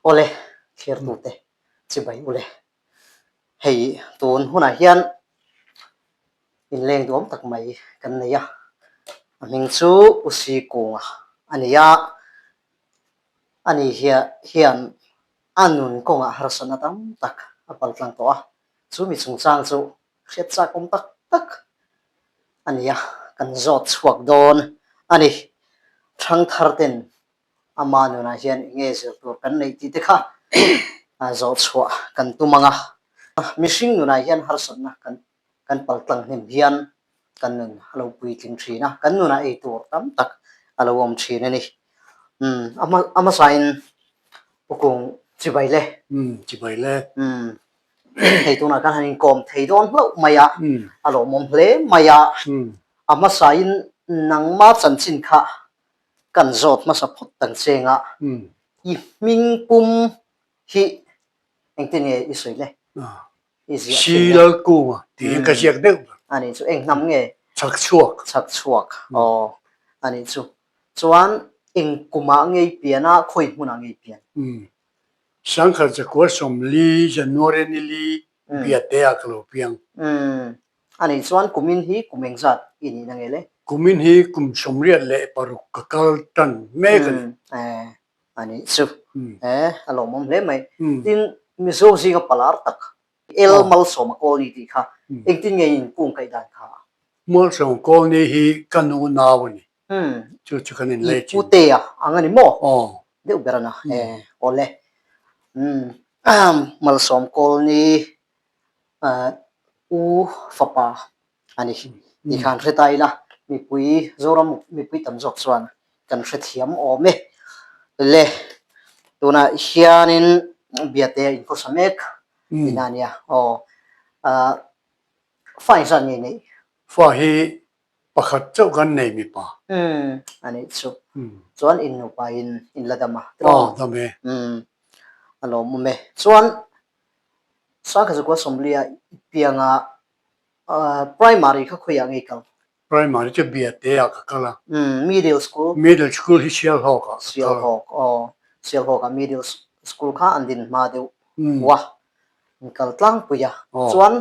ole kher tu te chi bai ole hei tun huna hian in leng duam tak mai kan nei a ming chu usi kunga ania ani hian anun konga harsana tam tak apal tlang to a chu mi chung chang chu hriat cha kom tak tak ania kan zot chuak don ani thang thar ten ama nuna hian nge zir tur kan nei ti te kha a zot chua kan tumanga mihring nuna hian harsana kan pal tlang hnem hian kan nun halo pui tling thina kan nuna ei tur tam tak alo om thina ni ama sain ukung chibai le thei tuna kan hanin kom thei don hlo maya alo mom hle maya ama sain nangma chanchin kha kan zot ma sa phot tan chenga I ming pum hi engtin nge isoi le silal kuma ti ka siak deuh ani chu eng nam nge chak chuak ani chu chuan eng kuma ngei piana khoi hmuna ngei pian sangkha cha ko som li january ni li bia te aklo piang ani chuan kumin hi kumeng zat ini na ngele kumin hi kum somriat le paruk kakal tan mekan ani chu alo mom le mai tin mizo zinga palar tak el mal som ko ni ti kha engtin nge in kung kai dan kha mol som ko ni hi kanu nawani chu kanin le chi pute ya angani mo de berana ole mal som ko ni u fapa ani ni khan retai la mi pui zoram mi pui tam jok chuan kan hrethiam ome le tuna hianin biate in ko samek inania fine san nei fa hi pakhat chau kan nei mi pa ani chu chuan in no pa in ladama dame alo mume chuan sa ka ko somlia pianga primary kha khoya ngai kal primary che biate akala middle school hi sial hok middle school kha andin ma deu wa kal tlang puya chuan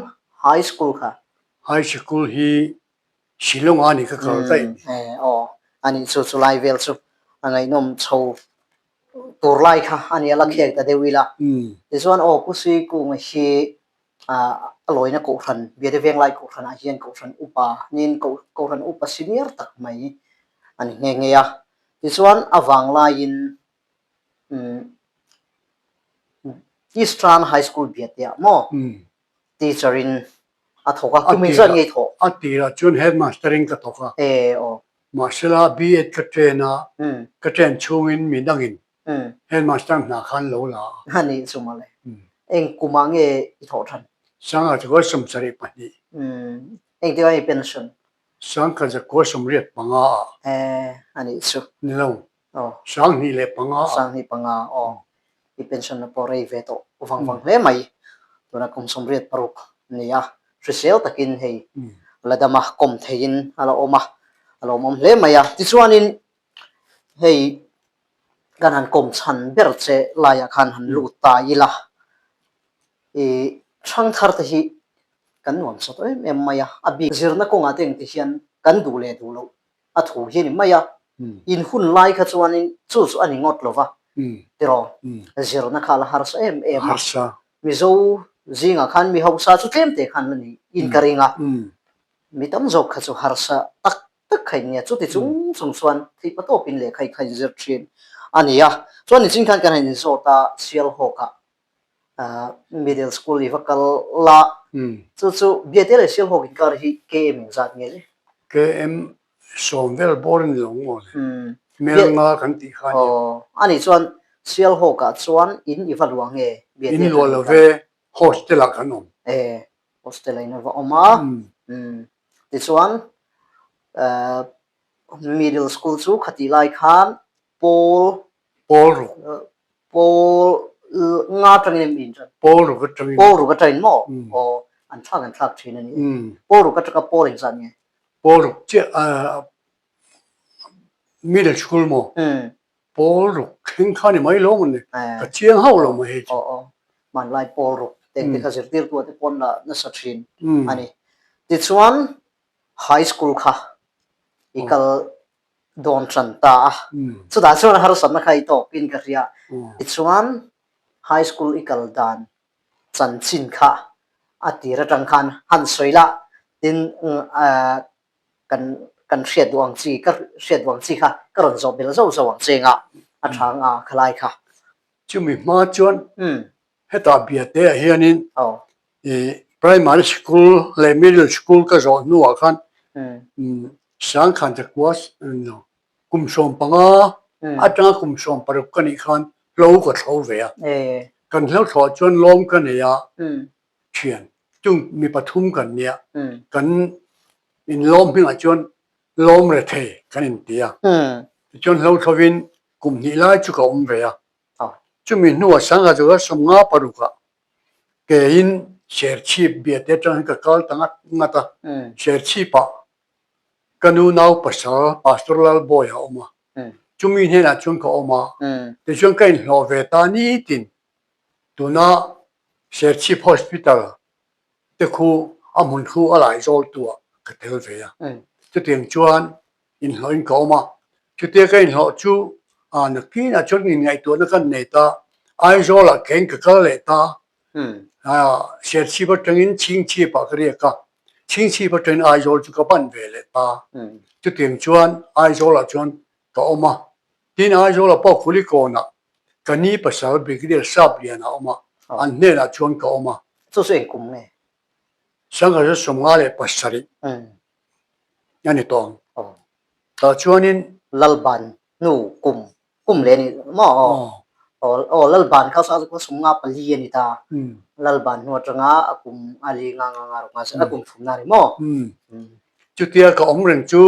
high school hi Shillong ani ka kal tai ani chu lai vel chu angai nom chho tur lai kha ani ala khek ta dewila this one pusi ku ngi aloina ko than bia de veng lai ko than a hian ko than upa nin ko than upa senior tak mai ani nge ya this one awang lai in Eastern High School biatia mo teacher in athoka kumin san ngai tho atira chun headmastering ka thoka masala B.Ed ka train chungin midangin headmaster na khan lo la hani sumale eng kumange itho than sanga ko som sari pani eng dewa pension sangka ja ko som riat panga ani chu nilo sang ni le panga I pension na porei ve to wang hle mai tuna kum som riat paruk nia trisel takin hei ladama kom thein ala alo mom hle maya ti chuanin hei ganan kom chan berche laya khan han lu ta ila thang thar te hi kan nuam so to em maya abi zirna ko nga teng ti hian kan du le du lo a thu hi ni maya in hun lai kha chuanin chu ani ngot lova tiro zirna khala har sa em harsa mizo zinga khan mi hausa chu tlem te khan ni in karinga mi tam jok kha chu harsa tak khai nia chu ti chung chuan thi pato pin le khai zir thin ania chuan ni ching khan kan ni so ta sial hoka middle school level la chu biate sial hokin kar hi KM zat nge KM somvel borin longo mel nga kan ti khan ani chuan sial hoka chuan in iwaluang nge biate in lo ve hostel kanom hostel ina wa oma this one middle school chu khati lai khan Paul nga tangin min chan Paul ru ka train mo an thak thin ani Paul ru ka Paul in san nge Paul che middle school mo ปอรุกเข่งข้านี่ไม่ลงเลยกระเชียงเฮาลงมาเฮ็ดอ๋อมันไล่ปอรุกเต็งที่เขาจะเรียกตัวที่ปนละนักศึกษาอันนี้ที่ส่วนไฮสคูลค่ะอีกโดนชันตาสุดท้ายส่วนฮารุสันนักไฮโตปินกันเรียที่ส่วนไฮสคูลอีกดานจันชินค่ะอาทิตย์จังคันหันสวยละดินกันเสียดวงจีก็เสียดวงจีค่ะก็รอนจบเป็นแล้วจะหวังเจงอ่ะอาทางคลายค่ะจุมีมาจวนให้ตาเบียดเดียเฮียนินprimary school และ middle school ก็จอนัวกันสังขันจะกว่ากุมชมปังอาจารย์กุมชมปรุกันอีกคันเราก็เท่าเวียกันแล้วถอดจนล้มกันเนี่ยเชียนจุงมีปฐุมกันเนี่ยกันอินล้มเพียงจนล้มเลยเทกันอินเดียจนเราทวินกลุ่มนี้ไล่จุกอมเวียจุมีนัวสังกัดก็สมงาปรุกะเกยินเชิดชีบเบียดจังก็กัลตั้งงัดเชิดชีปะกันนูนาวภาษาพาสตอรัลบอยออกมาจุมีเนี่ยนะจุนก็ออกมาแต่จุนก็อินโลเวตานี่ตินตัวน่าเชิดชีพฮอสพิทอลแต่คูอามุนคูอะไรโจลตัวก็เทลเวียจุดเตียงจวนอินโลอินก็ออกมาจุดเตียงก็อินโลจูนักกินจุดนี้ไงตัวนักกันเนี่ยตาไอโจละเก่งก็เกลตาเชิดชีพจังอินชิงชีปะก็เรียกชิงชีพจังไอโจจุกบันเวเลตาจุดเตียงจวนไอโจละจวนก็ออกมาที่ไอโจละพอคุลิโกนะกันนี้ภาษาบิกเดียร์ซับเรียนออกมาอันนี้ละชวนก็ออกมา做是工呢สังกัดสมงาเลยภาษาริยันนี่ตองแต่ชวนนี้ลัลบันนู่กุมเลนี่มอลัลบันเขาสาวก็สมงาปลีนี่ตาลัลบันหัวจังอากุมอาลีงางางารุงาสกุมฟุมนาริมอจุดที่ก็อมเรื่องจู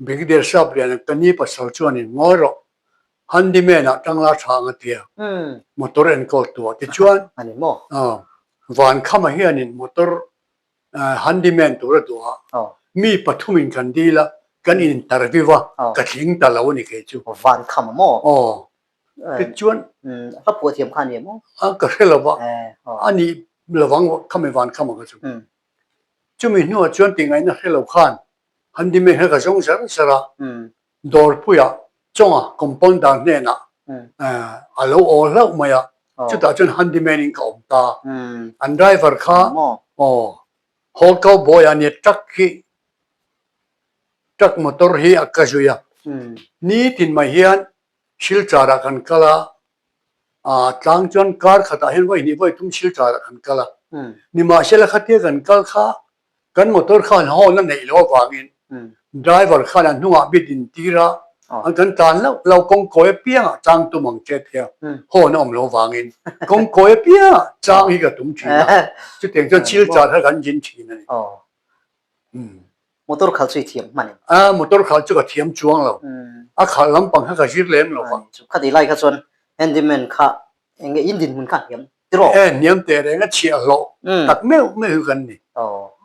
บิกเดียร์ซับเรียนกันนี้ภาษาชวนนี้งอรฮันดิเมน่ะตั้งลาทางเตียมอเตอร์เอ็นก็ตัวที่ชวนอันนี้มอวันข้ามาเฮียนินมอเตอร์ฮันดิเมนตัวมีปฐุมินกันดีละกันอินตาร์วิวะกัดลิงตาลาวนี่เกจูวันข้ามมอที่ชวนถ้าปวดเทียมขันเนี่ยมอก็เรื่องว่าอันนี้ระวังข้าไม่วันข้ามาก็จูมีนัวชวนติงไงนะเรื่องขันฮันดิเมนให้กับจงสระดอร์พุยะจงคอมพอนดานเนี่ยนะอาลูโอเล่ามาอ่ะจุดอาจจะฮันดิแมนิงกับตาอันไดรเวอร์ข้าฮอลเขาบอยอันนี้จักมอเตอร์ฮีอักกะจุยะนี่ทินมาเฮียนชิลจาระกันกะละตั้งจนคาร์ขัดเห็นว่านี่ว่าทุ่มชิลจาระกันกะละนี่มาเชลขัดเทียกันกะข้ากันมอเตอร์ข้าฮอลนั่นในโลกวางินไดรเวอร์ข้านั้นนัวบิดินทีระอันกันตานแล้วเราคงคอยเปียจางตัวมังเจ็ดเทียโหน้อมโลวางินคงคอยเปียจางอีกตุ้มชีนะจุดเด่นจนชิลจาระกันยินชีนั่นมอเตอร์เขาช่วยเทียมมันมอเตอร์เขาจะก็เทียมจวงเราขาลำปังให้กับชีเลมเราฟังข้าดีไล่ข้าส่วนแอนดิเมนข้าเองอินดินมันข้าเทียมติโรเนียมแต่เองก็เชียร์เราตัดไม่คือกันนี่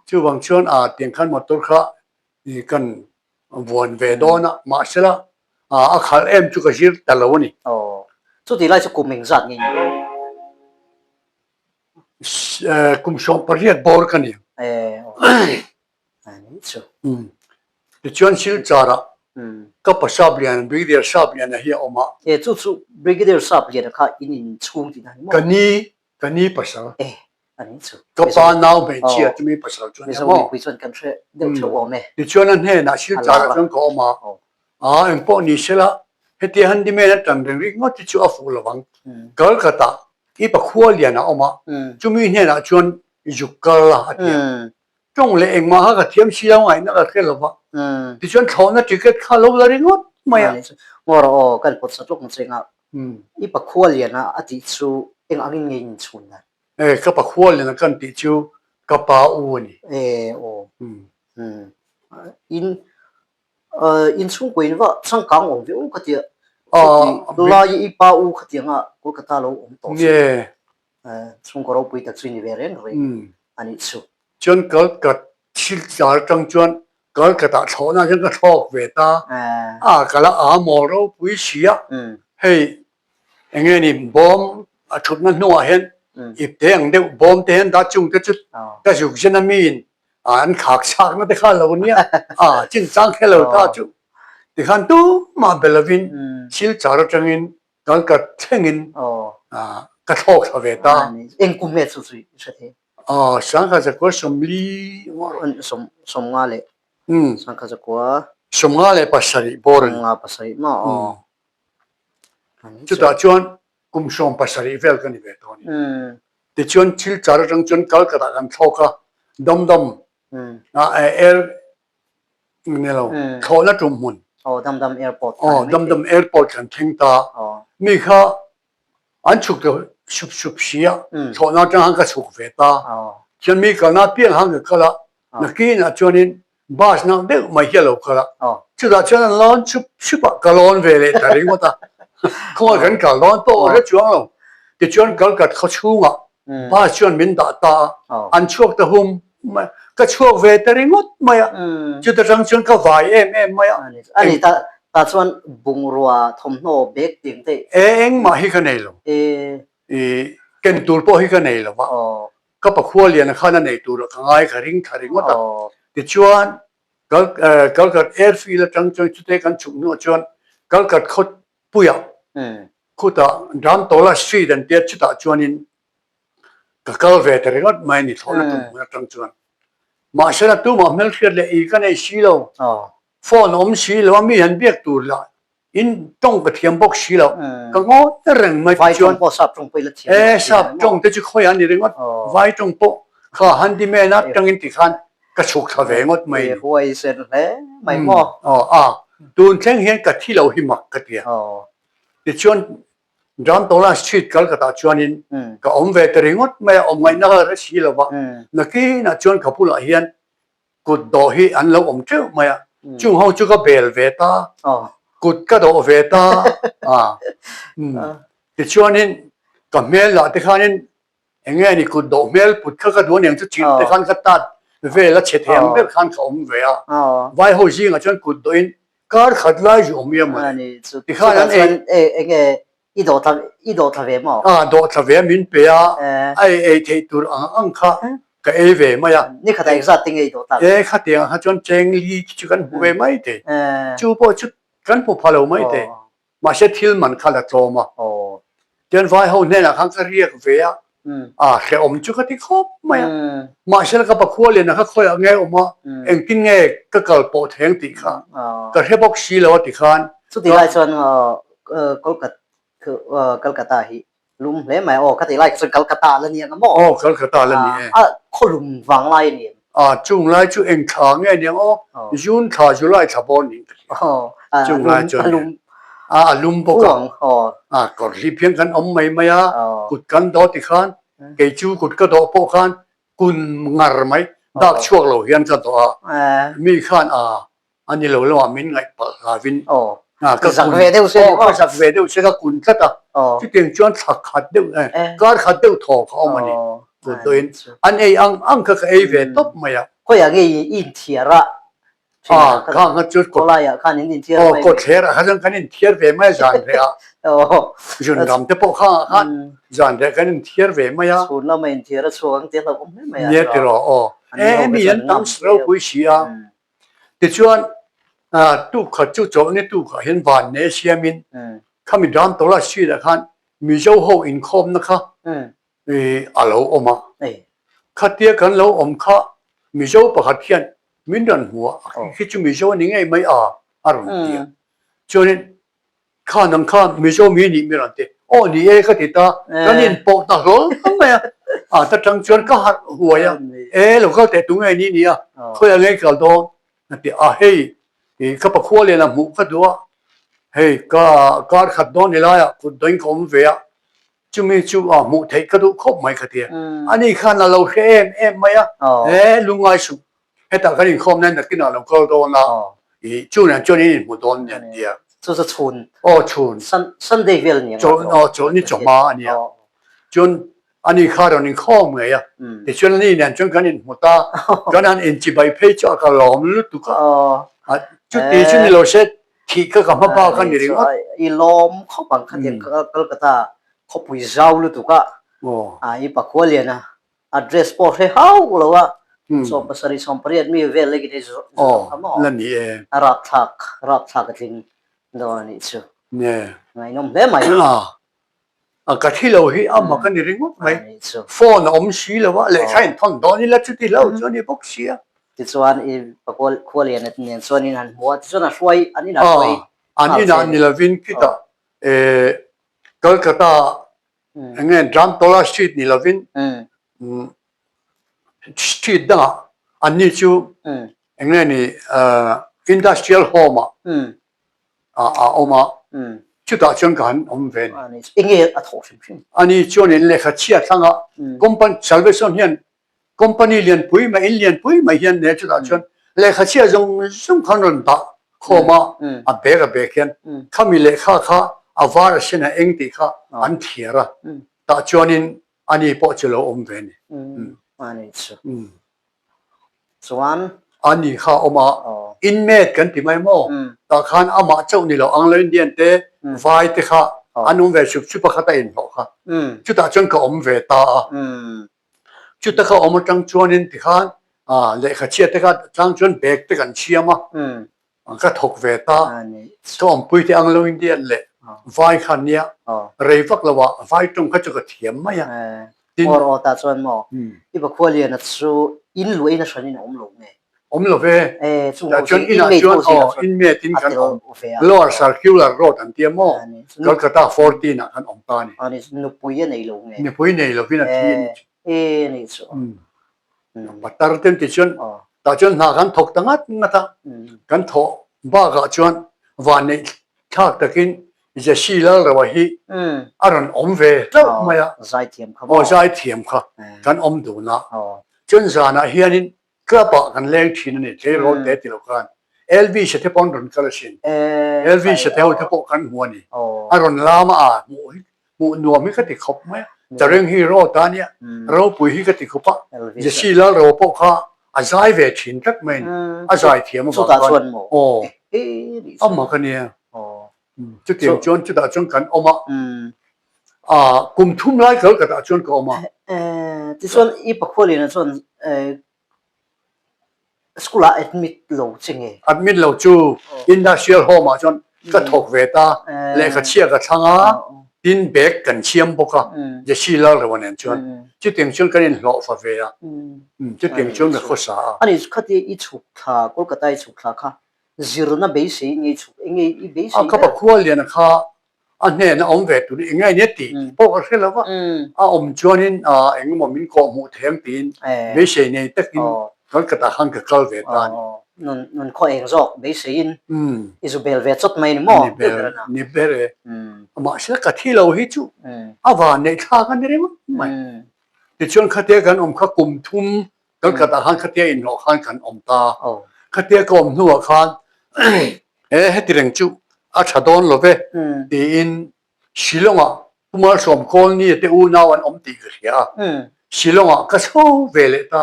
ชื่อบางช่วงเตียงขันมอเตอร์ข้านี่กันวนเวดอนะมาเสละขาเอ็มจุกชีตลอดนี่สุดที่ไล่จะกุมเองสัตว์งี้กุมชมปริยัติบอร์กันนี่อันนี้ชัวที่ชวนชิลจาระก็ภาษาเบียนบริเดียร์ซาเบียนเฮียออกมาจู่บริเดียร์ซาเบียนข้าอินชูที่นั่นกันนี้ภาษาอันนี้ชัวก็ปานาวไม่เชื่อจะมีภาษาจวนเนี่ยมั้งคุยส่วนกันเชื่อเดี๋ยวชัวร์ไหมที่ชวนนั้นเฮนะชิลจาระจนก็ออกมาเอ็มพอนี่เสละเฮติฮันดิเมนตันเรื่องนี้ก็ที่ชัวร์ฟูลวังก็กระตาอีปะขวเลียนะออกมาจุมีเฮนะชวนยุกกะละจงเลยเองมาหากเทียมเชียวไงนักเรียนหรอวะที่ชวนเขานะจิกเก็ตข้าลบอะไรงดไม่อะว่าเรากันปวดสะดุกจริงอ่ะอีปะขวเลียนะอดีตชูเองอันนี้เงินชุนนะก็ปะขวเลียนะกันติจูกับปาอูนี่โอ้อินช่วงวันว่าช่างกลางองค์ที่ก็เดียลายอีปาอูก็เดียงอ่ะกูก็ตาเราองค์โตช่วงก็เราไปตัดสินเวรเลยอันนี้ชัวจนก็ชิลจาร์จังจวน ก็กระตาโถน่าจังก็ทอกเวตาก็ละอาโมเราปุยเสียเฮ้ยอย่างเงี้ยนี่บอมชุดนั้นนัวเห็นอีกเตียงเดียวบอมเตียงดัดจุงจะจุดก็จุกเช่นนั้นมีนอันขากฉากนั่นแต่ข้าเราเนี่ยจริงจังแค่เราตาจุที่ขันตู้มาเบลวินชิลจาร์จังอินกันกัดเช่งินกระทอกเวตาเอ็งกุมเมสุสุยใช่ไหมสังขารจะก็สมลีสมงาเลยสังขารจะก็สมงาเลยภาษาอีบอร์นสมงาภาษาอีมาจุดอาจวนกุมชมภาษาอีเวลกันอีเวตอนนี้แต่ชวนชิลจาร์จังชวนกัลกัตกันทอกดมเอร์เนี่ยเราเขาละจุ่มมุนดำแอร์พอร์ตดำแอร์พอร์ตกันทิ้งตามีข้าอันชุกเดชุบเสียเขาน่าจะหังกระชุกเวตาฉันมีกันน่าเพียงหังก็ละนักกินชวนินบาสนั่งเด็กไม่เหี้ยเราก็ละจุดอาจวนร้อนชุบกะร้อนเวเลยแต่ริงว่าตาเขากันกะร้อนโตเรื่องจวงเราแต่ชวนกัลกัดเขาชูงบาสชวนมินตาตาอันชุกตะหุมก็ช่วงเวทริงดไม่อะจุดจังชนก็วายไม่อะอันนี้ตาชวนบุงรัวทมโนเบกติงเตเองมาฮิกันเนลเกันตูร์พอฮิกันเนลวะก็ปะขั้วเลียนข้านั่นเองตูร์ข้างไอ้ขาริงว่าแต่ติดชวนกัลกัดแอร์ฟิลจังจุดเตกันชุกนัวชวนกัลกัดขดปุยขุดดันโตลาสฟีดันเดียชุดชวนินกัลเวทริงดไม่นี่ทอนตุ้มจังชวนมาเสร็จตัวมาเมลเคียร์เลยอีกันไอ้ชีโลฟอนอมชีโลมีเห็นเบียกตัวละอินต้องกระเทียมบกชีโลก็งอเร่งไม่จวนพอสับตรงไปละทีสับตรงแต่จะคอยอันนี้เรื่องว่าไว้ตรงปกข้าหันดีแม่นัดจังอินติขันกระชุกทะเลงดไม่ห่วยเสร็จแล้วไม่หมอตูนเช่งเห็นกับที่เราหิมักกระเทียแต่ชวนจานตัวละชีดกัลกตาชวนินก็อมเวทริงดไม่อมไม่น่ารักชีโลวะนักกี้น่ะชวนขับพูดอะไรเห็นกุดดอฮีอันเราอมเจ้าไม่จุงเขาจุกเบลเวตากุดก็ดอเวตาแต่ชวนนินกับเมลละที่ข้านินเองนี่กุดดอเมลปุดข้าก็ดวนอย่างจะจีนที่ข้าก็ตัดเวลเฉดแหงเบลข้าเขาอมเวะไว้เขาจริงอ่ะชวนกุดดอินการขัดไล่อยู่มีมั้ยที่ข้านั้นเองอีโดทะเลมั้งโดทะเลมินเปียไอเทตูร์อังค่ะก็เวมาอ่ะนี่ขัดอีกสัตว์ติงไอโดทะเลขัดยังจนเจงลีจุกันหัวไม่เตะจูบจุดกันผู้พาเราไม่เตะมาเช็ดทิลมันขัดละโตมาเดินไฟเขาเนี่ยนะข้างก็เรียกเวียแค่อมจุกที่ครบไม่มาเช็ดก็ปะขั้วเลยนะเขาคอยเอาไงออกมาเอ็งกินไงก็เกิดโปรตีนติค่ะก็แค่บอกชีแล้วติคันสุดที่ไรส่วนก็กัดคือกัลกัตตาฮิลุมเล่ไหมคดีไล่ส่วนกัลกัตตาแล้วเนี่ยนะมั้งกัลกัตตาแล้วเนี่ยคนลุมวังไล่เนี่ยจุงไล่จุเอ็งข้างไงเนี่ยยุนข้าจุไล่ทับบอนี่จุงไล่จุลุมพวกก็รีบเพียงกันอมไม่กุดกันดอติขันเกจูกุดก็ดอพวกขันกุนงารไหมดักช่วงเราเห็นกันตัวมีขันอันนี้เราว่ามินไงปะวินก็สักเวเดียวเสียก็สักเวเดียวเสียก็คุณก็ต่อที่เตียงจวนสักขัดเดียวก็ขัดเดียวถอเขามานี่ตัวเองอันไอ้อังก็ไอ้เวทบมาก็อย่างงี้อินเทียระข้างจุดก็ไล่ข้างนี้อินเทียระก็เทียระข้างนี้เทียระเวไม่จานเลยจุนดำเทปข้างจานเลยข้างนี้เทียระเวไม่ส่วนเราไม่อินเทียระส่วนเทียระก็ไม่เนี่ยที่เรามีอันตั้งเราคุยเสียที่ชวนตู้ขัดจู่โจนี่ตู้ขัดเห็นวันเนเซียมินข้ามีร้านตัวละชีละคันมีเจ้าหูอินคอมนะคะอะไรออกมาข้าเตี้ยกันแล้วข้ามีเจ้าปะขัดเทียนมินดันหัวคิดจะมีเจ้านี่ไงไม่อารมณ์เดียจนข้านังข้ามีเจ้ามีนี่มีอะไรเตะนี่ก็ติดตาก็นี่ปกตาโหทำไมแต่จังจวนก็หัดหัวเราก็แต่ตรงไงนี่เขาอย่างไงก็โดนนั่นเตะเฮ้ยก็ปะขั้วเลยนะหมูก็ดูเฮ้ยก็ขัดโดนนี่ละคุณโดนคมเวียจุมีจูหมูเทก็ดูครบไหมกันเดียอันนี้ขันเราเอ็มไหมลุงไงสุเฮ้แต่กันนี่คมนั่นแต่กินเราก็โดนละจูเนี่ยจูนี่หมูโดนเนี่ยเดีย就是ชุนชุนSunday เวลเนี่ยจุนนี่จบมาเนี่ยจุน อันนี้ข้าเรานี่ข้อเมื่อยอ่ะแต่ช่วงนี้เนี่ยจนกันอินหัวตากันอันอินจีใบเพจก็หลอมลุตุก็จุดที่ช่วงนี้เราเช็ดที่ก็กำมาบ้ากันนี่เองอีลมเขาบังคับเด็กก็ตาเขาปุยเจ้าลุตุก็อีปักหัวเลียนะ address พอให้เขาเลยว่าสมภาษาสมปรีดมีเวลเลยกินนั่นนี่เองรับทักกันทิ้งโดนนี่ชัวเนี่ยไงน้องเล่ไหมกะที่เราเห็นมากันนี่เองไหมฟอนอมชีแล้วว่าเลยใช่ท่อนตอนนี้แล้วจุดที่เราจนนี่พวกเสียที่ส่วนอีปักหัวเลียนเนี่ยส่วนนี้นั่นหัวที่ส่วนนั้นช่วยอันนี้นั่นช่วยอันนี้นั่นนี่ละวินคิดอ่ะกัลกัตตาเงี้ยดรัมโตลาสตรีทนี่ละวินสตรีทดังอันนี้ชูเงี้ยนี่อินดัสเทรียลโฮมเอามาจุดต่างจังกันอมเวนอันนี้เงี้ยอัฐชิมอันนี้ชวนนี่เลขาเชียทั้งอ่ะคอมพานีซัลเวชั่นเฮียนคอมพานีเลียนปุยมาอินเลียนปุยมาเฮียนเนี่ยจุดต่างชนเลขาเชียจงขันรันตาโคมาเบกเบกเฮียนข้ามีเลขาข้าอาวาร์เชนเองตีข้าอันเทียระแต่ชวนนี่อันนี้พอจะเราอมเวนอันนี้ส่วนอันนี้ข้าออกมาอินเมดกันที่ไม่หม้อแต่ขันอามาเจ้านี่เราอังเลนเดียนเตะไฟเตะข้าอันนู้นเวชุบชุบข้าตาอินหรอกข้าจุดต่างจังก็อมเวตาจุดต่างข้าอมจังชวนนี่ที่ข้าเลขาเชียเตะข้าจังชวนเบกเตะกันเชียมาก็ถกเวตาก็อมปุยที่อังเลนเดียนเลยไฟขันเนี้ยเรฟักละว่าไฟตรงข้าจะก็เทียมไหมอ่ะพอเราตัดส่วนหมอที่บอกว่าเรียนนัดสู้อินรวยนัดส่วนนี้อมลงไงอมลงเว้แต่จนอินจนอินเมตินกันลอร์ซัร์คิวลาร์โรดอันเทียมก็กระตา14นะกันอมตานี่อันนี้นุปุยในลงไงนุปุยในลงวินาทีนี่นี่สู้ปัตตาร์เต็มที่จนแต่จนหากันถกตั้งงัดกันถกบ้ากันจนวันนี้ชาติตะกินจะชีลาร์ว่าฮีอารมณ์อมเวแล้วไม่อะใจเทียมครับใจเทียมครับกันอมดูนะจนสานะเฮียนินก็ปะกันเลี้ยงทีนี่เจโรเตติโลกันLV เสถียรปอนด์รันกันเลยสิLV เสถียรที่ปกันหัวนี่อารมณ์ลามามูนัวมิกติขบไหมจะเรื่องฮีโร่ตาเนี่ยเราปุยฮิกติขบปะจะชีลาเราปกข้าอาศัยเวชินทักเมนอาศัยเทียมสุดาชวนโอ้เอามากันเนี่ยจุดเดียวจนจุดอาจนกันออกมากลุ่มทุ่มไล่เกิดกับอาจนก็ออกมาที่ส่วนอีปักหัวเรียนส่วนสกุลาแอดมิดโลจริงไงแอดมิดโลจูอินดัสเทรียลโฮมจนก็ถกเวตาเลขาเชียกับช่างดินเบกกันเชียมปกจะชีลาเรวันนั้นจนจุดเดียวจนกันอินหล่อฟ้าเวียจุดเดียวจนกับข้อสาอันนี้คัดอีฉุกท่าก็กระต่ายฉุกท่าค่ะzero na base ngi chu ngi base ka pa khwal lian kha a ne na om ve tu ngai ne ti po ka khela wa om jonin eng mo min ko mu them tin be she ne takin kal ka ta hang ka kal ve ta non ko eng zo base in isabel ve chot mai mo ni bere ma sha ka thi lo hi chu awa ne kha ka ne re mai ti chon kha te kan om kha kum thum kal ka ta hang kha te in no khan kan om ta kha te ko om nu khan heti reng chu a thadon love ti in shilonga kumar som kol ni te u nawan om ti gria shilonga ka so vele ta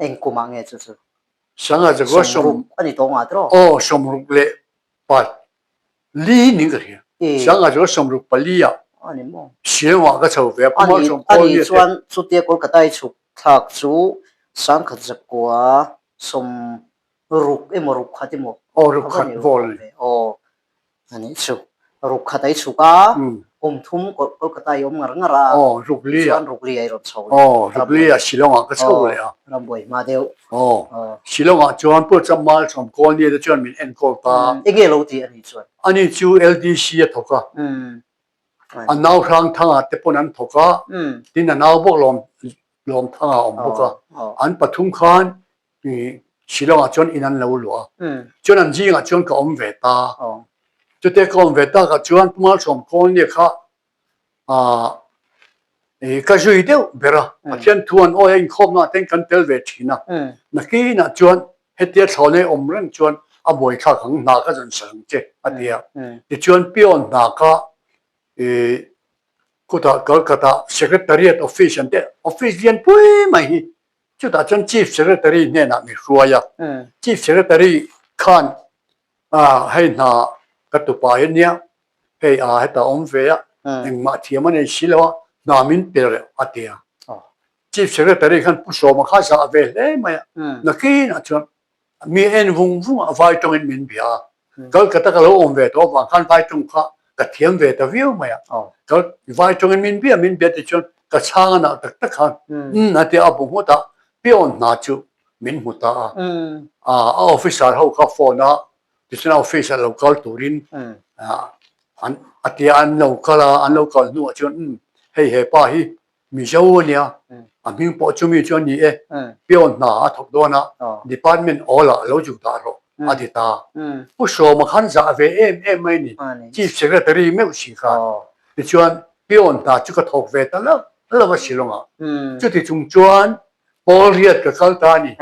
eng kuma nge chu chu sanga je go som ani to nga tro som ruk le pa li ni gria sanga je som ruk pa li ya ani mo shilonga ka so ve kumar som kol ni chuan chu te kol ka tai chu thak chu sang khat zakwa som ruk ruk khati mo ruk khat vol anh ấy chụp rục khát ấy chụp á thum có cái tay ngar ngara rục li à rục li ấy rồi sầu rục li à Shillong à cái sầuเลยà làm buổi mà đều Shillong à chọn bữa chăm mal chọn con đi để chọn mình ăn con ta cái nghề lâu thì anh ấy chú LDC à thóc à anh nào thang thang à tiếp anh thóc à tin anh nào bốc lom thang à bốc à anh Pathum Khan Shillong à chọn in anh lâu lúa chọn anh gì à chọn cái về taจุดเด็กคนเวต้าก็ชวนมาชมคนเนี่ยค่ะก็ช่วยเดียวเบระเช่นทวนโอ้ยครบนะเต็งกันเตลเวทีนะนักกี้นะชวนเฮตีชาวเนี่ยอมเรื่องชวนอาบวยข้าของนาก็จนเสริมเจอันเดียวที่ชวนเปี้ยนนาก็ kuta Kolkata Secretariat Office ante office lian pui mai hi chu ta chon Chief Secretary ne na mi ruaya Chief Secretary khan hai na katupa nia hei heta om ve ya eng ma thiam ane silo na min per atia Chief Secretary khan pu so ma kha sa ve le mai na ki na chon mi en vung vung vai tong in min bia Kolkata ka lo om ve to ba khan vai tong kha ka thiam ve ta view maiก็ไว้ตรงมินเบียที่จนกระช่างน่ะตักขันนั่นที่อาบุหัวตาเปียนน่าจูมินหัวตาออฟฟิศเขาข้าฟอนะที่ฉันออฟฟิศเราคัลตูรินอันที่อันเราคัลนู่นจนเฮ้ยป้าฮีมีเจ้าเนี่ยมิงปอจุมีจนนี่เปียนน่าทุกตัวนะดีพาร์ตเมนต์allเราจุดตาเราอาทิตาผู้ชมขันจะเวไม่นี่จีฟเซกเรตรีไม่อุชิกันที่ชวนเปียนน่าจุกทอกเวทแล้วว่าสิลงจุดที่จุงชวนพอเรียนกับเขาตานี่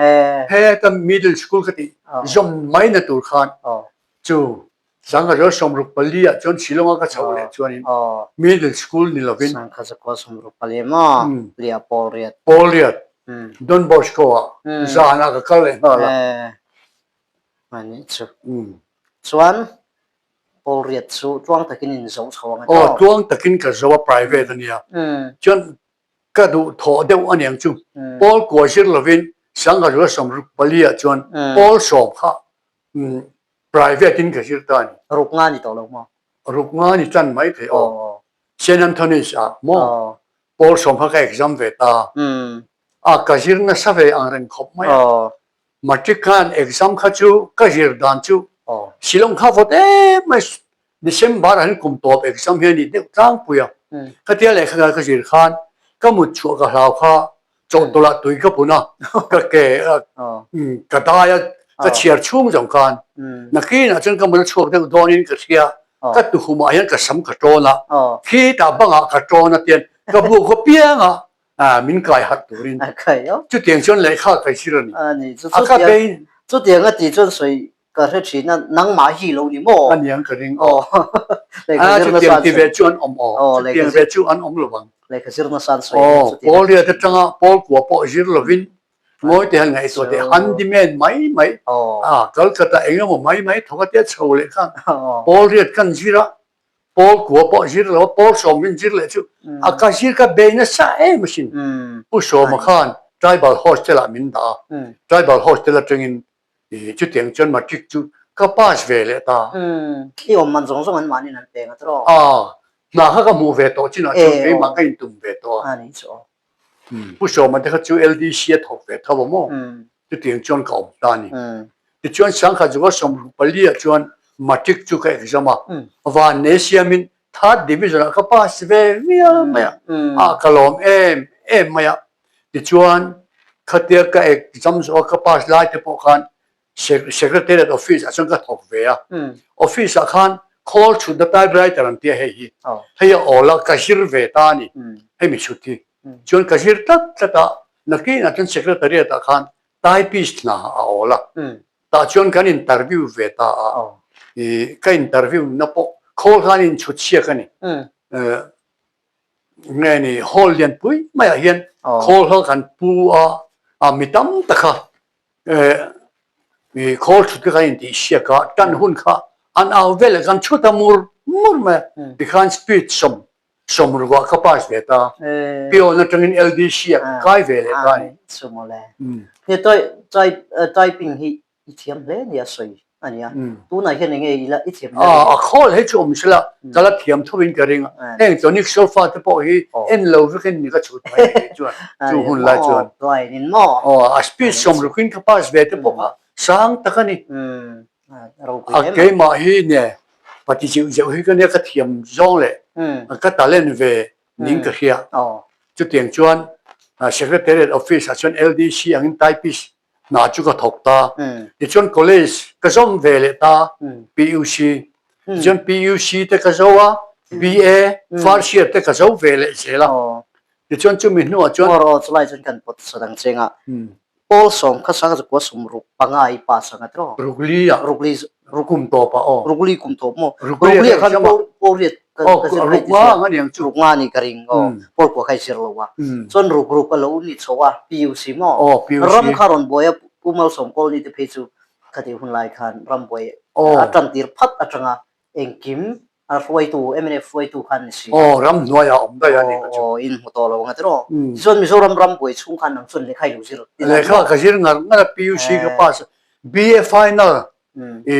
เฮ้แต่ middle school ก็ที่จอมไม่น่าตัวขันจู่สังกัดเราสมรูปลีอ่ะจนสิลงก็ชาวเลยชวนนี่ middle school นี่เราเป็นสังกัดก็สมรูปลีมั้งเรียพอเรียนดอนบอสโกอ่ะจานาก็เขาเลยนั่นแหละอันนี้ส่วนพอเรียนสู่ช่วงตะกินอินโซชาวงช่วงตะกินก็จะว่า private เนี่ยจนก็ดูถอดเดียวอันยังจู่พอกัวชิลวินสังกัดเราสมรูปลีอ่ะจนพอสอบค่ะprivate กินก็ชิลตานี่รูปงานนี่ต่อลงมั้งรูปงานนี่จันไม่เท่าเซนต์แอนโทนีสอ่ะมั้งพอสอบค่ะก็ exam เวตาก็ชิลน่ะสักเวอันเร่งครบไหมมาที่การ exam ข้าจู่ก็ชิลดันจู่สิลงข้าวฟดไม่ดิฉันบาร์หันคุมตัว exam เฮียนี่เด็กจ้างปุยก็เที่ยวเลยข้าก็ชิลขันก็มุดชัวก็ลาวข้าจงตัวละตุยก็ปุ่นนะก็แกก็ได้ก็เชียร์ชุ่มจังกันนักขี้นะจนก็มันชัวเด็กโดนนี่ก็เชียร์ก็ตุ่มมายันก็ซ้ำก็โจนะขี้ตาบังอ่ะก็โจนะเตียนก็บุกก็เปี้ยงมินกายหัดตัวนี้จุดเตียงชนเลยข้าไปชิลนี่นี่จุดเตียงก็ตีจนสวยก็是去那能马戏楼里么？安阳肯定就点地位转จุดเตียงเวจุอัน了吧？那个是那山水พอเรียนจังพอกว่าพอชิลวินงอยแต่ไงตัวเดียฮันดิเมนไม่ก็แต่เองก็ไม่ทว่าเดียชาวเลยกันพอเรียนกันชิระพอกว่าพอชิระพอสมวินชิระจู่อากาศก็เบนซ่าไม่ชินผู้ชมขันtribal hostel มินดา tribal hostel จังอินจุดเตียงจนมาจิกจู่ก็ป้าสเวลตาที่我们总是很满意那边啊，知道？那他个冇veto，只能就给马个人动 veto。你说。不说嘛，这个就 LDC 投 veto 不么？就点转搞不到你。就转上下这个什么不利啊，转马จิก就个什么？ว่า那些民他这边说个巴斯维没有，个龙没有，就转他这个怎么说个巴斯来的不看，secretariat office 上个投 veto 啊，office 看。call to the typewriter อันที่ให้ออละกระชิรเวตานี่ให้มีชุดที่จนกระชิรตัดนักกินอาจารย์ secretary ตะขัน typist นะออละแต่จนกัน interview เวตาก็ interview นับพอ call กันชุดเชียกันนี่นี่ hall เรียนปุ้ยไม่เห็น call เขากันปูมีตั้มตะค่ะมี call ชุดกันที่เชียกันกันหุ่นค่ะอันเอาเวลกันชุดตะมูร์มาดิคันสปีดสมรู้ว่าข้าพเจ้าเปียวนั่นจังอิน LDC กายเวลกันสมเลยเนี่ยตัวปิ้งฮีอีเทียมเลยเนี่ยสวยอันนี้ตัวไหนเห็นยังไงละอีเทียมข้อให้ชมสิละแต่ละเทียมทวินกันเองตัวนี้โซฟาที่พอฮีเล่าวิกันนี่ก็ชุดไปจู่หุ่นละจวนตัวนี้มั้งสปีดสมรู้ขึ้นข้าพเจ้าที่พอสังตะกันนี่เกมมาฮีเนี่ยปฏิจิวจะฮีกันเนี่ยก็เทียมจ้องเลยก็ตาเล่นเวนิ่งก็เฮียจุดเตียงจวนsecretariat office จวน LDC อัน typist น่าจุก็ถกตาที่จวน college ก็ส่งเวลตา PUC จวน PUC แต่ก็ส่งว่า BA first year แต่ก็ส่งเวลเสร็จแล้วที่จวนจุดมีหนูจวนเราจะไล่จนกันปวดแสดงเชิงอ่ะพอสมข้าสังกัดกว่าสมรูปปังไอปัสสังกัดรอรุกลี rukum to pa o rugli kum to mo Rugli rugli khan sama. por riet rukma nga niang chu rugma ni karing o por ko khai sir lo wa chon rugru ka lo ni chowa puc mo ram kharon boya pumal som kol ni te phechu khati hun lai khan ram boy atram tir phat atanga engkim a foi tu mnf foi tu khan si ram noya da ya ni ka chu in motor lo nga tro chon mi so ram boy chung khan nang chon le khai lu sir le kha ka jir ngar ngar puc ka pass ba final e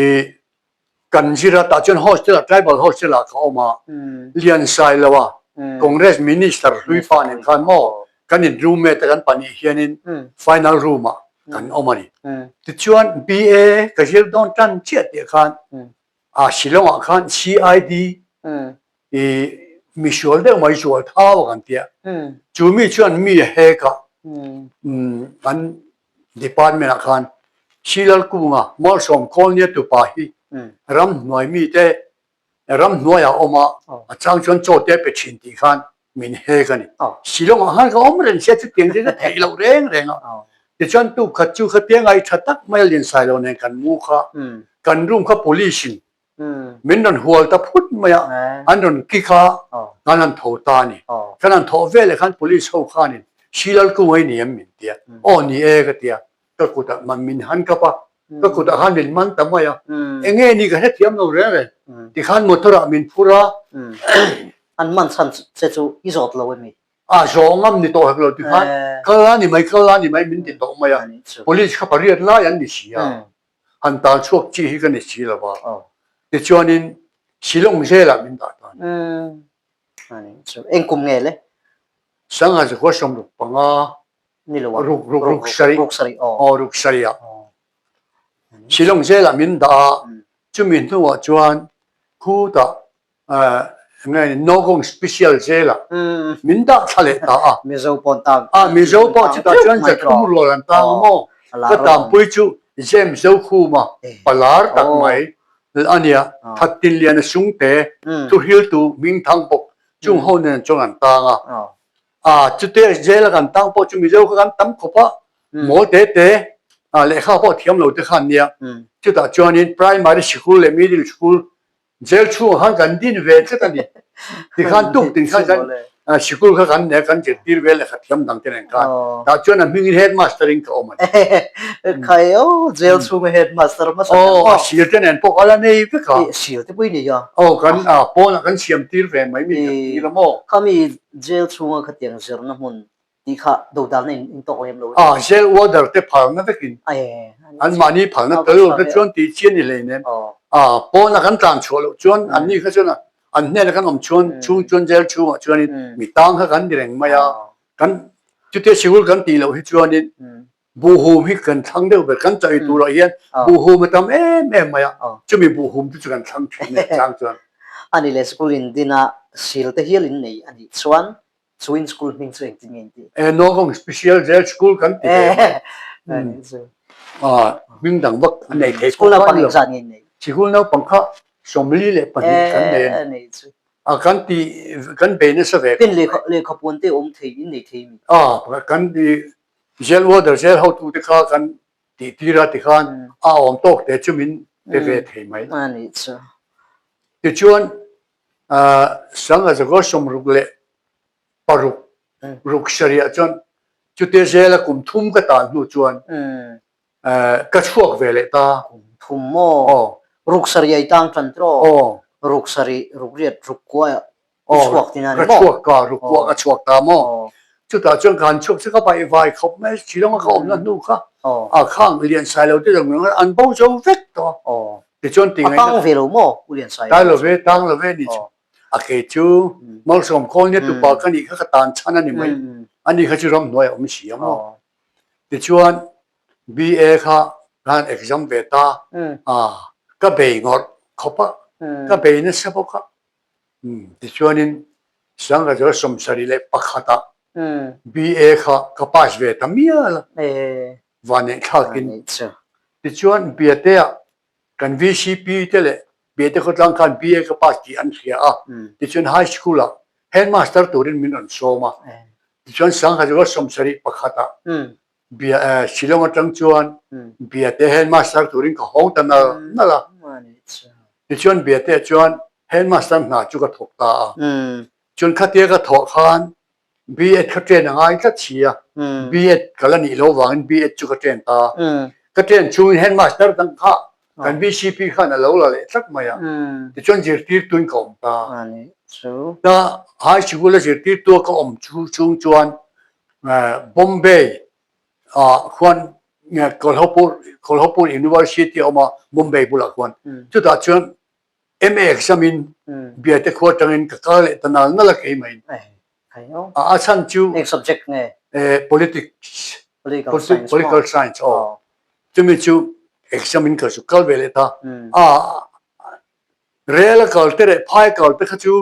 kanjira ta chen hostel tribal hostel ka oma lian sai lawa congress minister lui pan khan mo kanin roommate kan pani hianin final room kan omani ti chuan ba ka jir don tan chet te khan a shilong khan cid e misual de mai sual thaw kan tia chumi chuan mi he ka an department khan silal kunga mol som kol ne tu pa hi ram noi mi te ram noya oma achang chon cho te pe chin ti khan min he kani silong han ka omren se chu tiang de thei lo reng reng ti chon tu khat chu khat te ngai thatak mai lin sai lo ne kan mu kha kan room kha police min non hual ta phut maya an non ki kha kanan tho ta ni kanan tho vele khan police ho khanin silal ku wai ni am min tia o ni e ka tia ka ku ta man min han ka pa ka ku ta han min man ta maya enge ni ka thiam no re re ti khan motora min pura an man san se chu izot lo mi a zo ngam ni to ha lo ti khan kala ni mai min ti to maya police kha pariat la yan ni sia han ta chok chi hi ka ni si la ba ti chuanin silong se la min ta ta ani chu engkum nge le sanga je ko som lu panga ni lo ruk sari ruk sari ya silong se la min da chu min tu wa chuan khu da ngai no gong special se la min da thale ta mi zo pon ta mi zo po chi ta chuan je khu lo lan ta mo ka tam pui chu jem zo khu ma palar tak mai ania thattin lian sung te tu hil tu ming thang pok chung ho nen chong an ta nga chu te jela kan tang po chu mi zo kan tam khopa mo te le kha po thiam lo te khan nia chu ta chuanin primary school le middle school jel chu han kan din ve che ta ni ti khan tuk tin khan kan school kha kan ne kan je tir ve le kha thiam dang te nen kan ta chuan a ming headmastering ka oman khayo jel chu me headmaster ma sa sir te nen po ala nei pe ka sir te pui ni ya kan po na kan siam tir ve mai mi ni lo mo kami jel chu nga khatiang sir na mun ti kha do dal nei in tok lem lo jel order te phal na vekin an mani phal na talo te chuan ti chen ni le ne po na kan tang cholo chuan an ni kha chuan an ne kan om chuan chuan jel chu chuan mi tang kha kan direng maya kan chu te sigul kan ti lo hi chuan in bu hum hi kan thang deuh be kan chai tu lo hian bu hum tam em maya chu mi bu hum chu kan thang thine chang chuan ani le school in dina sil te hial in nei ani chuan chuin school ning chueng ti ngin ti no gong special jel school kan ti ming dang bak nei the school na pan zan ngin nei school na pangkha somli le pan kan nei chu kan ti kan be ne sa ve pin le khapon te om thei in nei thei mi kan ti jel order jel how to te kha kan ti tira ti khan om tok te chumin te ve thei mai ani chu ti chuan sanga jago som rugle paruk ruk sharia chuan chu te jela kum thum ka ta nu chuan ka chuak ve le ta thum mo ruk sari ai tang tran tro ruk sari ruk riat ruk kwa chuak tin ani mo chuak ka ruk kwa ka chuak ta mo chu ta chuan kan chuak se ka bai vai khop mai chilong ka om na nu kha khang lian sai lo te dong an bo zo vek to ti chuan ti ngai tang ve lo mo lian sai tang lo ve ni chu ke chu mol som kol ne tu pa ka ni kha tan chan ani mai ani kha chu rom noi om si mo ti chuan ba kha ran exam ve ta ka be ngor khopa ka be ne sa kha ti chuanin sanga jo som sari le pakhata ba kha ka pas ve ta miala vane khakin ti chuan ba te kan vcp te le ba te khotlang khan ba ka pas ki an khia ti chuan high school headmaster turin min an soma ti chuan sanga jo som sari pakhata bia shilong atang chuan bia te headmaster turin ka hong ta na la ที่ชวนเบียดเตะชวนเห็นมาสัมหนาจุกถกตาชวนขัดเตียก็ถกคานบีเอ็ดขัดเจนง่ายก็เชียบีเอ็ดก็แล้วนี่เราหวังบีเอ็ดจุกเจนตาก็เจนชูเห็นมาสเตอร์ตั้งข้ากันบีซีพีข้านั่นเราเลยสักไม่อ่ะที่ชวนจีตีตุนกองตาแต่ไฮสคูลจีตีตัวก็ชูชวนบอมเบย์ควรเนี่ยKolhapur University ออกมามุมเบย์บุรักวันจุดอาชวน MA examine เบียดขวดจังเงินกับการเล่นตนานนั่นแหละกี่ไม่อาชันจู subject ไง political science อ๋อจะมีจู examine ก็สุกัลเวลตาเรียลกัลเตอร์พายกัลเตอร์จู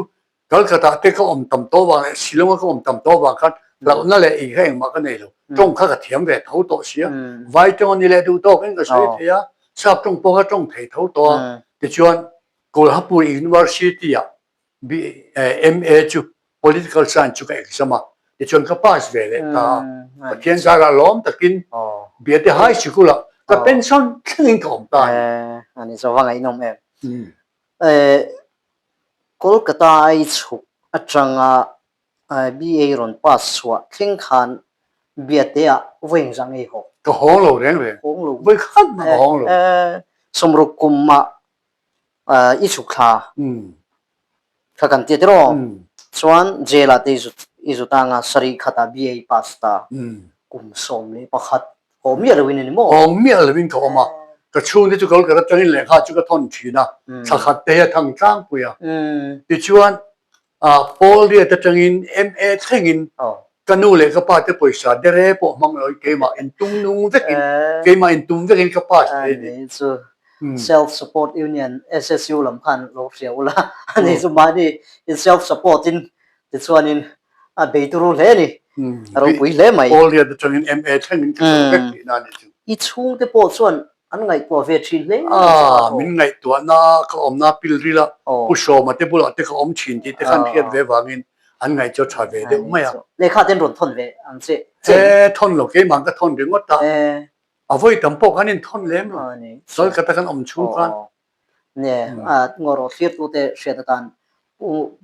กัลกตาเตก็ตั้มโตวางสิลงก็ตั้มโตวางกันเรานั่นแหละอีกแห่งมากันเลยตรงข้าก็เทียมเวทเท่าตัวเสียไว้ตรงนี้แหละดูโตกันก็สวยเทียชอบตรงพวกตรงเทเท่าตัวแต่ชวนKolhapur University อ่ะ MA จู political science จูก็เอกสมาแต่ชวนก็ pass เวลตาเทียนสารล้อมตะกินเบียดไฮสคูลอ่ะก็เป็นส่วนที่งของตายอันนี้จะว่าไงน้องKolkata ไอ้ชุกอัจฉริBA รอน pass สวะทิ้งขันเบียดเดียวิ่งจังไอ้หกก็ห้องเราเรื่องเลยไม่ขัดมาห้องเราสมรุกุมมาอิสุขาข้ากันติดรอส่วนเจลาติสุตางาสริขัดBA pass ตากุมสมเลยประคัดโอมีอะไรวินนี่มั้งโอมีอะไรวินเขามาก็ช่วงที่จุกก็จะนี่แหละข้าจุกทนทีนะสักขัดเตะทางจ้างปุยที่ชวนพอเรียนจะงิน MA ทิ้งินกันนู่นเลยก็ป้าจะปุยสาเดเรปมังเลยเกมาอินตุ้งนุ่งจะกินเกมาอินตุ้งจะกินก็ป้าเลยนี่คือ self support union SSU ลำพันโลกเสียวละอันนี้สมัยนี้ self support จินที่ส่วนนี้เบตุรุเลยนี่เราปุยเลยไหมพอเรียนจะงิน MA ทิ้งินก็เป็นนั่นเองอีช่วงที่ปวดส่วนอันไงตัวเวทีเลยมินไงตัวน่าก็อมน่าพิลรีละผู้ชมมาเตบุลาเตก็อมชินที่เตขันเทียนเววางินอันไงจะชาเวเดไม่อะเลขาเต้นรถทนเวอันเซ่ทนหรอกเกมันก็ทนถึงว่าตาเอาไว้ตั้งพวกอันนี้ทนเล่มสอยกระตันอมชูกันเนี่ยงอรเสียตัวเตเสียตัน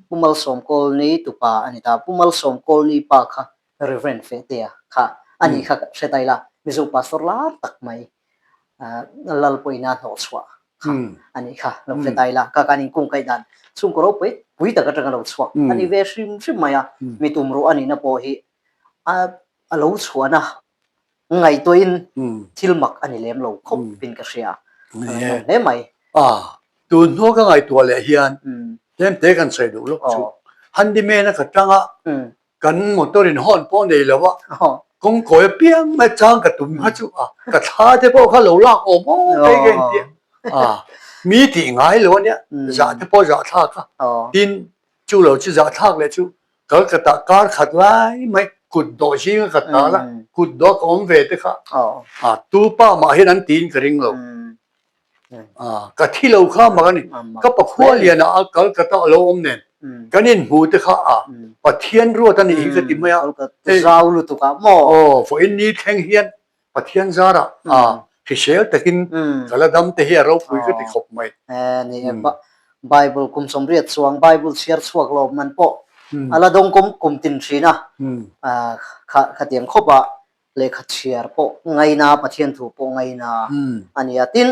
ผู้มัลสมโกลนี้ตุปาอันนี้ตาผู้มัลสมโกลนี้ปาค่ะ reverend เฟเตียค่ะอันนี้ค่ะเสียใจละมิจูปัสตอร์ลาตักไม่ลลปุยนาโนสวะอันนี้ค่ะเราเสียใจละก็การนี้กุ้งไก่ดันซุ่มกรอบปุยแต่ก็จะกันเราสวะอันนี้เวชิมมาอ่ะมีตุ่มรู้อันนี้นะพอฮีเราสวะนะไงตัวอินทิลมักอันนี้เลี้ยงเราคบเป็นกระเสียเนี่ยไหมตัวนู้ก็ไงตัวเลยเฮียนเล่มเตะกันใส่ดูลูกชุฮันดิเมนะก็จังอ่ะกันหมดตัวรินห้อนป้อนเลยแล้ววะกงขอยเปียงไม่จ้างกับตุ้มฮัจูกระทาที่พวกเขาเหล่าลากโอ้โหไปเก่งเดียมีที่ไงหรือวะเนี่ยจะที่พวกจะทากดินจูเหล่าจะทากเลยจูก็กระตาการขัดไล่ไม่กุดดอชิงขัดตาละกุดดอกอมเวทค่ะตูป้ามาให้นั้นตีนกระริงเราก็ที่เราข้ามมากันนี่ก็ปะขั้วเรียนนะก็กระตาเราอมเนี่ยกันนี่หูที่ข้าปะเทียนรัวตันนี้ก็ติดไม่เอาเจ้าลุตุกะหม้อฝนนี้แข็งเฮียนปะเทียนซาระที่เชลแต่กินก็แล้วดำแต่เฮียเราคุยก็ติดขบไม่นี่ไบเบิลคุมสมเรียดสวงไบเบิลเชียร์สวกลมมันปะอะไรดงกุมตินชีนะขัดยังคบะเลขเชียร์ปะไงนาปะเทียนถูปะไงนาอันนี้ติน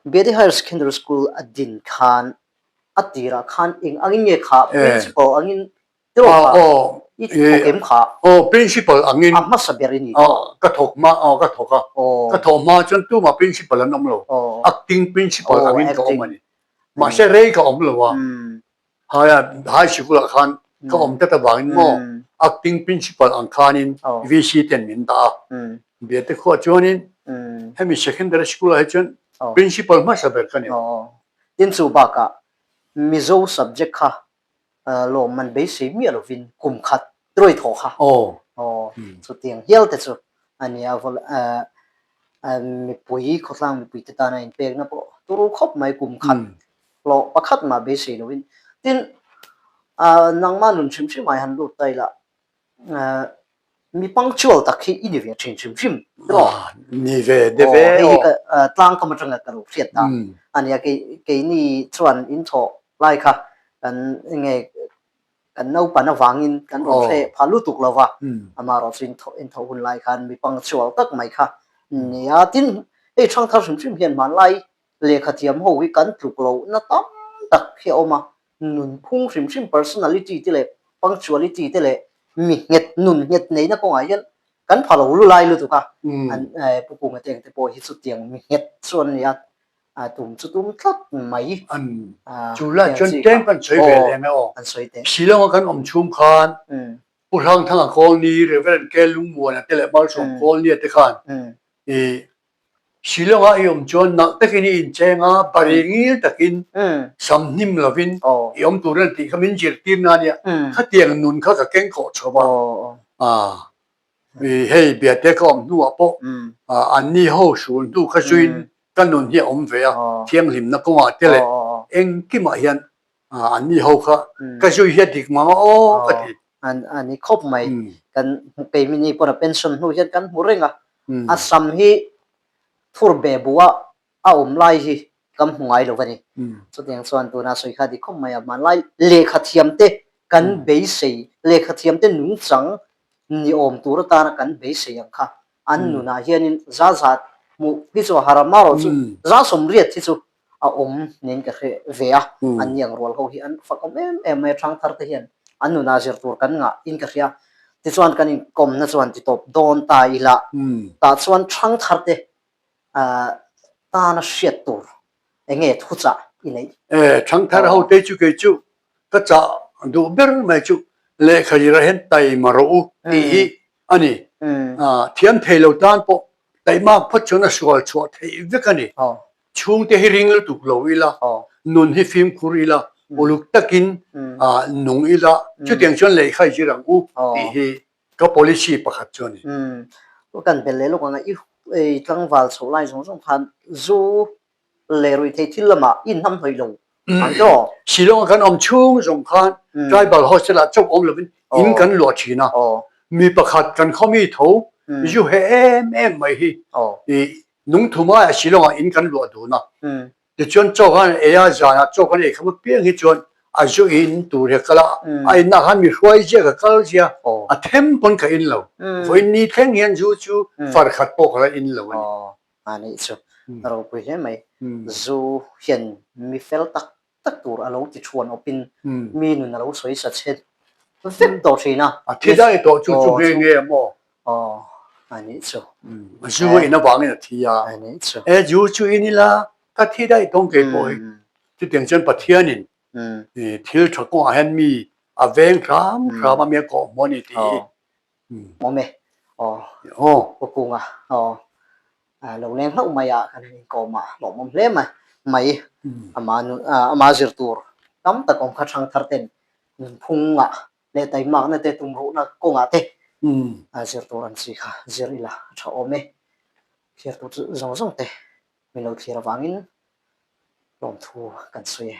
เบียดไฮสคินเดอร์สคูลอดินคานอัติระคานเองอันนี้เนี่ยค่ะ principal อันนี้ตัวอีกเอ็มค่ะprincipal อันนี้มาสับเบรินีก็ถกมาก็ถกก็ถกมาจนตัวมา principal แล้วน้องเรา acting principal อันนี้ก็อมนี่มาเชเร่ก็อมแล้วว่าหายสุกุลคานก็อมแต่ตะวันมั่ง acting principal อันคานินวิชีเต็นมินตาเบียดขวดจวนินให้มี secondary school ให้จน principal มาสับเบริกันดินสูบากะมิโซ subject ค่ะโลมันเบสิมีอะไรวินกุมขัดตรวยถอค่ะสุดที่ยังเฮียลแต่สุดอันนี้มีปุ๋ยข้าวสารมีปุ๋ยตาในเปลือกนะพอตัวรู้ครบไม่กุมขัดโลประคัดมาเบสิโลวินดินนางมาหนุนชิมไม่หันดูใจละ mi punctual tak khi ini ve chin chim chim ro ni ve de ve hei ka tlang ka matanga ka ro fiat ta ania ke ni chuan in tho lai kha kan nge kan no pa na wangin kan ro the phalu tuk lawa ama ro chin tho in tho hun lai khan mi punctual tak mai kha nia tin ei chang thar chim chim hian man lai le kha thiam ho wi kan tuk lo na tam tak khi oma nun phung chim chim personality ti le punctuality te le mi nget nun nget nei na ko ai yan kan phalo lu lai lu tu ka an pu pu nge te po hi chu tiang mi nget chuan ya tum chu tum tlat mai an chu la chon teng kan choi ve le me o an soi te silong kan chum khan pu rang thang ko ni reverend ke lung mo na te le mal som ko ni te khan e silong a chon na te kini in chenga paringi takin sam nim lovin yom turan ti khamin jir tin na nia kha tiang nun kha ka keng ko choba vì hay biệt thế con nu apo anh ni hậu xuống tu khai xuyên căn nôn hi ông về thiêng lim nó cũng thế lệ anh cái mà hiện anh ni hậu khá khai xuyên hiện thì mà cái gì anh ni khóc mày căn cái mini por pension nu hiện căn mua renga asam hi thur be bua lai hi kam hungai lo vani so tiang chuan tu na soi kha di khom mai man lai le kha thiam te kan be sei le kha thiam te nung chang ni om tur ta na kan be sei ang kha an nu na hianin za za mu hi chu harama ro chu za som riat thi chu a om nen ka khe ve a an yang rol ho hi an fa kom em thang thar te hian an nu na zir tur kan nga in ka khia ti chuan kan in kom na chuan ti top don ta ila ta chuan thang thar te ta na shiat tur enge thu cha inei thang thar ho te chu ke chu ka cha du ber mai chu le khai ra hen tai ma ro hi ani thiam thei lo tan po tai ma phot chona sual chwa thei ve ka ni chung te hi ring lu tuk lo ila nun hi film khurila oluk takin nung ila chu tiang chon le khai ji rang u ti hi ka policy pakhat choni ko kan bel le lo nga i tlang wal so lai song song phan zu le rui thei thil lama in ham hoi lo an do silong kan chung song khan tribal hostel a chok om lovin in kan lo thina mi pakhat kan khomi tho ju he em mai hi nung thuma silong in kan lo du na de chon chok han e ya ja na chok kan e kham piang hi chon a ju in tu re kala ai na han mi khwai je ka kal sia a them pon ka in lo voi ni theng hian ju chu far khat po kala in lo ani chu ro pui he mai zu hian mi fel tak tak tur alo ti chuan opin mi nu na lo soi sa chet vek to thina a thi dai to chu chu nge mo ani chu zu ina wang ina thi ya ani chu e ju chu inila ka thi dai tong ke poi chu tiang chen pathianin thil thako han mi a veng ram ma me ko moni ti mo me ko kunga lo leng hlau maya kan ko ma lo mom hle ma mai ama zir tur tam ta kom kha thang thar ten phunga le tai mak na te tum ru na ko nga te zir tur an si kha zir ila tha ome zir tur zong zong te mi lo thira wangin lom thu kan sui